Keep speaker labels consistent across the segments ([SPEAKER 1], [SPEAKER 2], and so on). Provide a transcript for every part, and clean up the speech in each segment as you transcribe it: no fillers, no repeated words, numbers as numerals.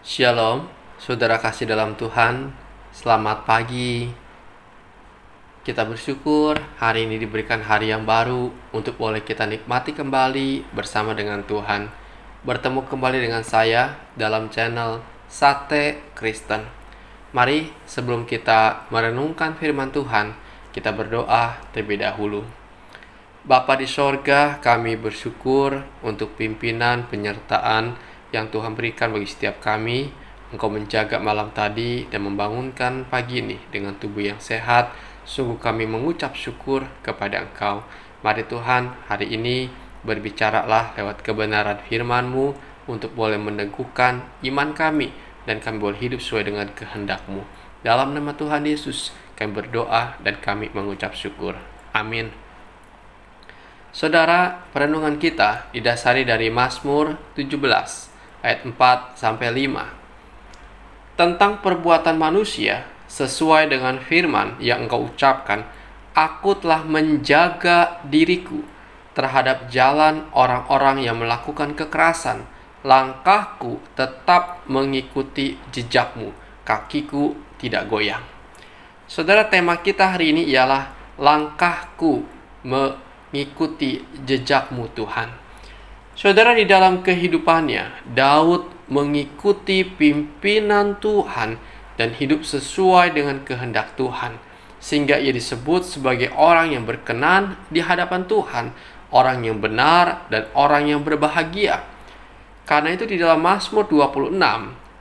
[SPEAKER 1] Shalom, saudara kasih dalam Tuhan. Selamat pagi. Kita bersyukur hari ini diberikan hari yang baru untuk boleh kita nikmati kembali bersama dengan Tuhan. Bertemu kembali dengan saya dalam channel Sate Kristen. Mari sebelum kita merenungkan firman Tuhan, kita berdoa terlebih dahulu. Bapa di sorga, kami bersyukur untuk pimpinan penyertaan yang Tuhan berikan bagi setiap kami. Engkau menjaga malam tadi dan membangunkan pagi ini dengan tubuh yang sehat. Sungguh kami mengucap syukur kepada Engkau. Mari Tuhan, hari ini berbicaralah lewat kebenaran firman-Mu untuk boleh meneguhkan iman kami dan kami boleh hidup sesuai dengan kehendak-Mu. Dalam nama Tuhan Yesus kami berdoa dan kami mengucap syukur. Amin. Saudara, perenungan kita didasari dari Mazmur 17 ayat 4-5. Tentang perbuatan manusia sesuai dengan firman yang Engkau ucapkan, aku telah menjaga diriku terhadap jalan orang-orang yang melakukan kekerasan. Langkahku tetap mengikuti jejak-Mu, kakiku tidak goyang. Saudara, tema kita hari ini ialah langkahku mengikuti jejak-Mu Tuhan. Saudara, di dalam kehidupannya, Daud mengikuti pimpinan Tuhan dan hidup sesuai dengan kehendak Tuhan, sehingga ia disebut sebagai orang yang berkenan di hadapan Tuhan, orang yang benar dan orang yang berbahagia. Karena itu di dalam Mazmur 26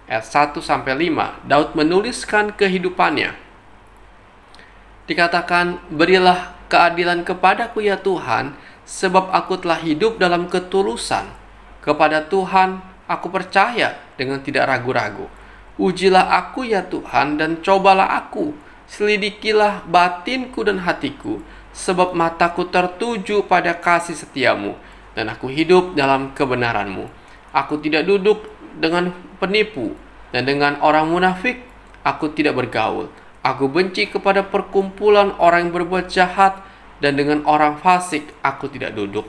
[SPEAKER 1] ayat 1-5, Daud menuliskan kehidupannya. Dikatakan, berilah keadilan kepadaku ya Tuhan, sebab aku telah hidup dalam ketulusan. Kepada Tuhan aku percaya dengan tidak ragu-ragu. Ujilah aku ya Tuhan dan cobalah aku. Selidikilah batinku dan hatiku, sebab mataku tertuju pada kasih setiamu, dan aku hidup dalam kebenaranmu. Aku tidak duduk dengan penipu, dan dengan orang munafik aku tidak bergaul. Aku benci kepada perkumpulan orang yang berbuat jahat, dan dengan orang fasik aku tidak duduk.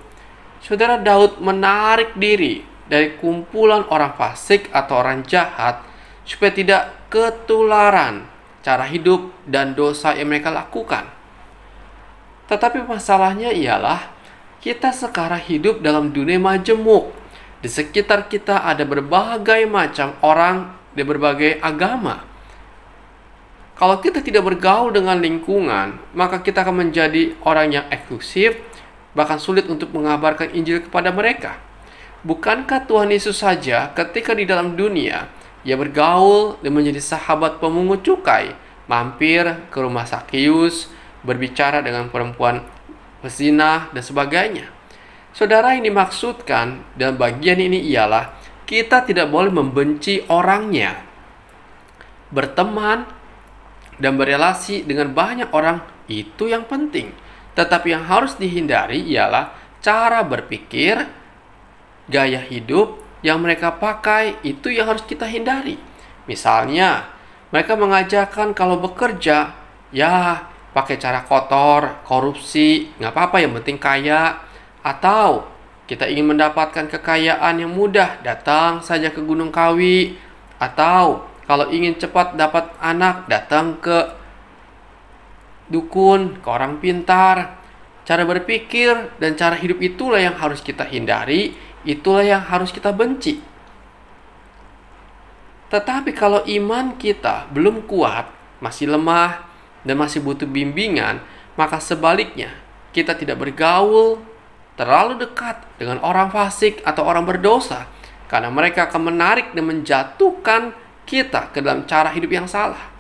[SPEAKER 1] Saudara, Daud menarik diri dari kumpulan orang fasik atau orang jahat supaya tidak ketularan cara hidup dan dosa yang mereka lakukan. Tetapi masalahnya ialah kita sekarang hidup dalam dunia majemuk. Di sekitar kita ada berbagai macam orang dari berbagai agama. Kalau kita tidak bergaul dengan lingkungan, maka kita akan menjadi orang yang eksklusif, bahkan sulit untuk mengabarkan Injil kepada mereka. Bukankah Tuhan Yesus saja ketika di dalam dunia, Ia bergaul dan menjadi sahabat pemungut cukai, mampir ke rumah Sakeus, berbicara dengan perempuan pezina dan sebagainya. Saudara, yang dimaksudkan dalam bagian ini ialah kita tidak boleh membenci orangnya. Berteman dan berelasi dengan banyak orang itu yang penting. Tetapi yang harus dihindari ialah cara berpikir, gaya hidup yang mereka pakai, itu yang harus kita hindari. Misalnya, mereka mengajarkan kalau bekerja, ya pakai cara kotor, korupsi, nggak apa-apa, yang penting kaya. Atau kita ingin mendapatkan kekayaan yang mudah, datang saja ke Gunung Kawi. Atau kalau ingin cepat dapat anak, datang ke dukun, ke orang pintar. Cara berpikir dan cara hidup itulah yang harus kita hindari, itulah yang harus kita benci. Tetapi kalau iman kita belum kuat, masih lemah, dan masih butuh bimbingan, maka sebaliknya, kita tidak bergaul terlalu dekat dengan orang fasik atau orang berdosa, karena mereka akan menarik dan menjatuhkan kita ke dalam cara hidup yang salah.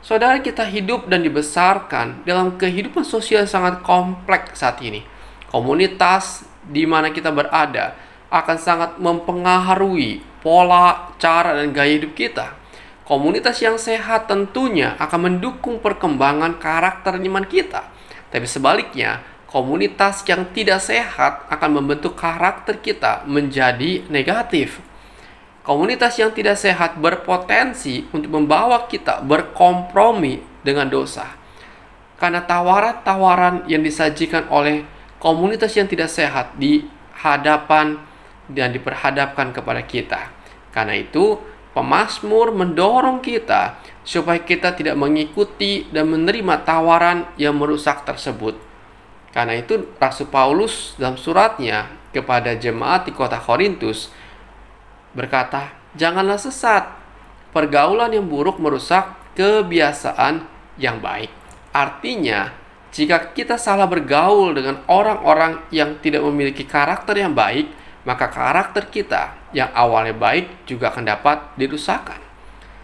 [SPEAKER 1] Saudara, kita hidup dan dibesarkan dalam kehidupan sosial yang sangat kompleks saat ini. Komunitas di mana kita berada akan sangat mempengaruhi pola, cara, dan gaya hidup kita. Komunitas yang sehat tentunya akan mendukung perkembangan karakter iman kita. Tapi sebaliknya, komunitas yang tidak sehat akan membentuk karakter kita menjadi negatif. Komunitas yang tidak sehat berpotensi untuk membawa kita berkompromi dengan dosa. Karena tawaran-tawaran yang disajikan oleh komunitas yang tidak sehat di hadapan dan diperhadapkan kepada kita. Karena itu, pemazmur mendorong kita supaya kita tidak mengikuti dan menerima tawaran yang merusak tersebut. Karena itu Rasul Paulus dalam suratnya kepada jemaat di kota Korintus berkata, janganlah sesat. Pergaulan yang buruk merusak kebiasaan yang baik. Artinya, jika kita salah bergaul dengan orang-orang yang tidak memiliki karakter yang baik, maka karakter kita yang awalnya baik juga akan dapat dirusakkan.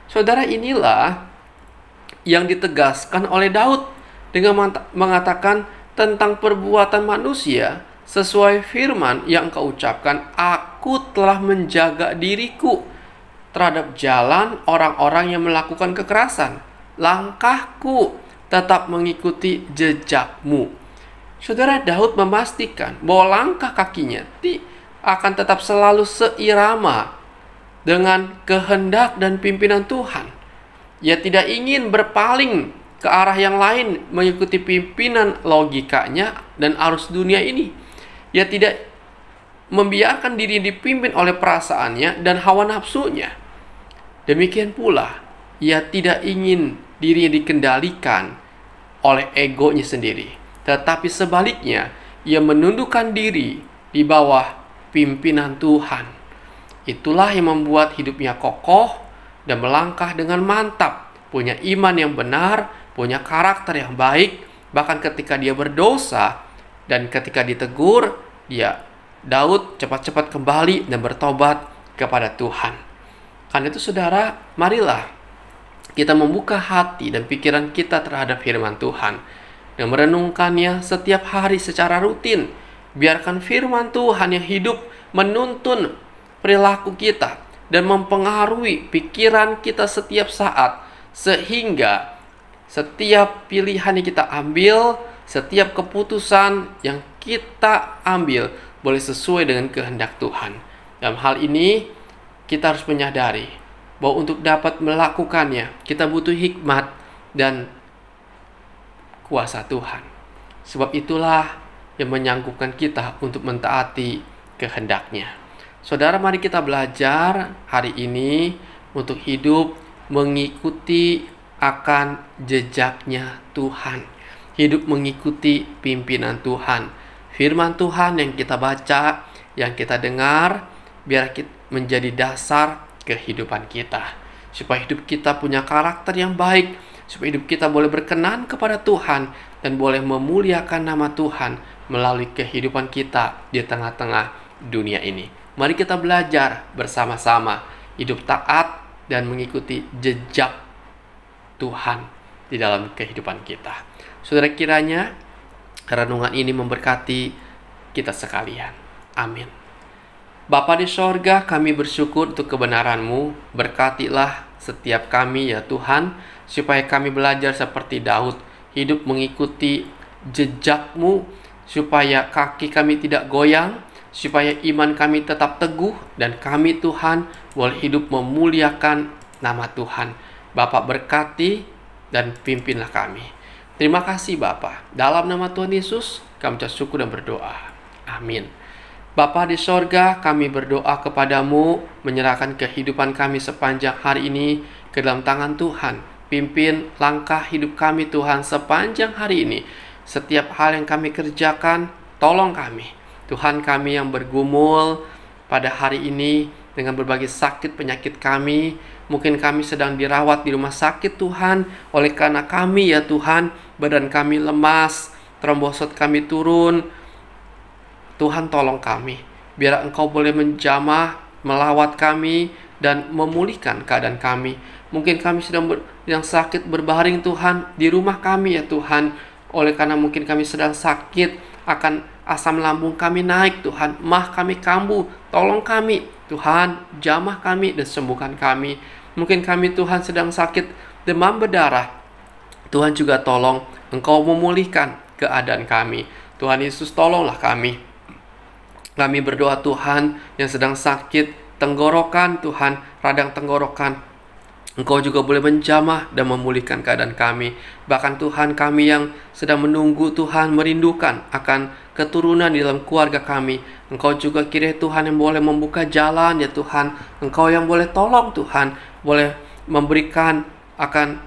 [SPEAKER 1] Saudara, inilah yang ditegaskan oleh Daud dengan mengatakan tentang perbuatan manusia sesuai firman yang engkau ucapkan, aku telah menjaga diriku terhadap jalan orang-orang yang melakukan kekerasan. Langkahku tetap mengikuti jejakmu. Saudara, Daud memastikan bahwa langkah kakinya akan tetap selalu seirama dengan kehendak dan pimpinan Tuhan. Ia tidak ingin berpaling ke arah yang lain mengikuti pimpinan logikanya dan arus dunia ini. Ia tidak membiarkan diri dipimpin oleh perasaannya dan hawa nafsunya. Demikian pula, ia tidak ingin dirinya dikendalikan oleh egonya sendiri. Tetapi sebaliknya, ia menundukkan diri di bawah pimpinan Tuhan. Itulah yang membuat hidupnya kokoh dan melangkah dengan mantap, punya iman yang benar, punya karakter yang baik. Bahkan ketika dia berdosa dan ketika ditegur, Daud cepat-cepat kembali dan bertobat kepada Tuhan. Karena itu saudara, marilah kita membuka hati dan pikiran kita terhadap firman Tuhan dan merenungkannya setiap hari secara rutin. Biarkan firman Tuhan yang hidup menuntun perilaku kita dan mempengaruhi pikiran kita setiap saat, sehingga setiap pilihan yang kita ambil, setiap keputusan yang kita ambil boleh sesuai dengan kehendak Tuhan. Dalam hal ini kita harus menyadari bahwa untuk dapat melakukannya kita butuh hikmat dan kuasa Tuhan. Sebab itulah yang menyanggupkan kita untuk mentaati kehendak-Nya. Saudara, mari kita belajar hari ini untuk hidup mengikuti akan jejaknya Tuhan. Hidup mengikuti pimpinan Tuhan. Firman Tuhan yang kita baca, yang kita dengar, biar menjadi dasar kehidupan kita. Supaya hidup kita punya karakter yang baik, supaya hidup kita boleh berkenan kepada Tuhan dan boleh memuliakan nama Tuhan melalui kehidupan kita di tengah-tengah dunia ini. Mari kita belajar bersama-sama hidup taat dan mengikuti jejak Tuhan di dalam kehidupan kita. Saudara, kiranya renungan ini memberkati kita sekalian. Amin. Bapa di sorga, kami bersyukur untuk kebenaran-Mu. Berkatilah setiap kami ya Tuhan, supaya kami belajar seperti Daud, hidup mengikuti jejak-Mu, supaya kaki kami tidak goyang, supaya iman kami tetap teguh, dan kami Tuhan boleh hidup memuliakan nama Tuhan. Bapa berkati dan pimpinlah kami. Terima kasih Bapa. Dalam nama Tuhan Yesus kami ucap syukur dan berdoa. Amin. Bapa di sorga, kami berdoa kepadamu, menyerahkan kehidupan kami sepanjang hari ini ke dalam tangan Tuhan. Pimpin langkah hidup kami Tuhan sepanjang hari ini. Setiap hal yang kami kerjakan, tolong kami. Tuhan, kami yang bergumul pada hari ini dengan berbagai sakit penyakit kami. Mungkin kami sedang dirawat di rumah sakit Tuhan. Oleh karena kami ya Tuhan, badan kami lemas, trombosit kami turun. Tuhan, tolong kami. Biar Engkau boleh menjamah, melawat kami, dan memulihkan keadaan kami. Mungkin kami sedang sakit berbaring Tuhan di rumah kami ya Tuhan. Oleh karena mungkin kami sedang sakit, akan asam lambung kami naik Tuhan, mah kami kambuh. Tolong kami Tuhan, jamah kami dan sembuhkan kami. Mungkin kami Tuhan sedang sakit demam berdarah, Tuhan juga tolong Engkau memulihkan keadaan kami. Tuhan Yesus, tolonglah kami. Kami berdoa Tuhan yang sedang sakit tenggorokan Tuhan, radang tenggorokan, Engkau juga boleh menjamah dan memulihkan keadaan kami. Bahkan Tuhan, kami yang sedang menunggu Tuhan, merindukan akan keturunan di dalam keluarga kami. Engkau juga kiranya Tuhan yang boleh membuka jalan ya Tuhan. Engkau yang boleh tolong Tuhan, boleh memberikan akan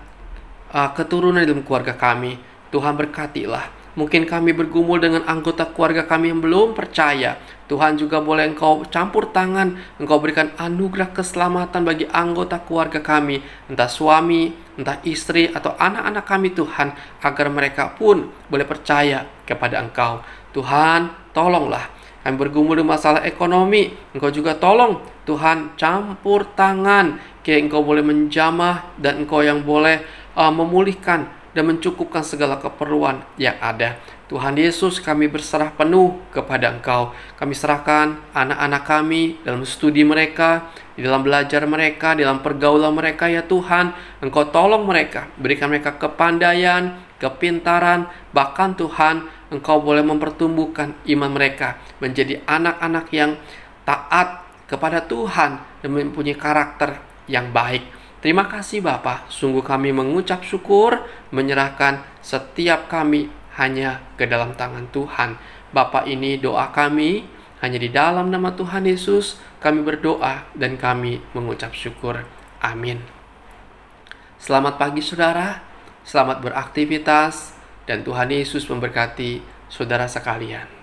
[SPEAKER 1] keturunan di dalam keluarga kami. Tuhan berkatilah. Mungkin kami bergumul dengan anggota keluarga kami yang belum percaya. Tuhan juga boleh Engkau campur tangan, Engkau berikan anugerah keselamatan bagi anggota keluarga kami, entah suami, entah istri, atau anak-anak kami Tuhan, agar mereka pun boleh percaya kepada Engkau. Tuhan, tolonglah. Kami bergumul dengan masalah ekonomi, Engkau juga tolong. Tuhan, campur tangan, kiranya Engkau boleh menjamah dan Engkau yang boleh memulihkan dan mencukupkan segala keperluan yang ada. Tuhan Yesus, kami berserah penuh kepada Engkau. Kami serahkan anak-anak kami dalam studi mereka, di dalam belajar mereka, di dalam pergaulan mereka ya Tuhan. Engkau tolong mereka, berikan mereka kepandaian, kepintaran, bahkan Tuhan, Engkau boleh mempertumbuhkan iman mereka menjadi anak-anak yang taat kepada Tuhan dan mempunyai karakter yang baik. Terima kasih Bapa, sungguh kami mengucap syukur, menyerahkan setiap kami hanya ke dalam tangan Tuhan. Bapa, ini doa kami, hanya di dalam nama Tuhan Yesus kami berdoa dan kami mengucap syukur. Amin. Selamat pagi saudara, selamat beraktivitas, dan Tuhan Yesus memberkati saudara sekalian.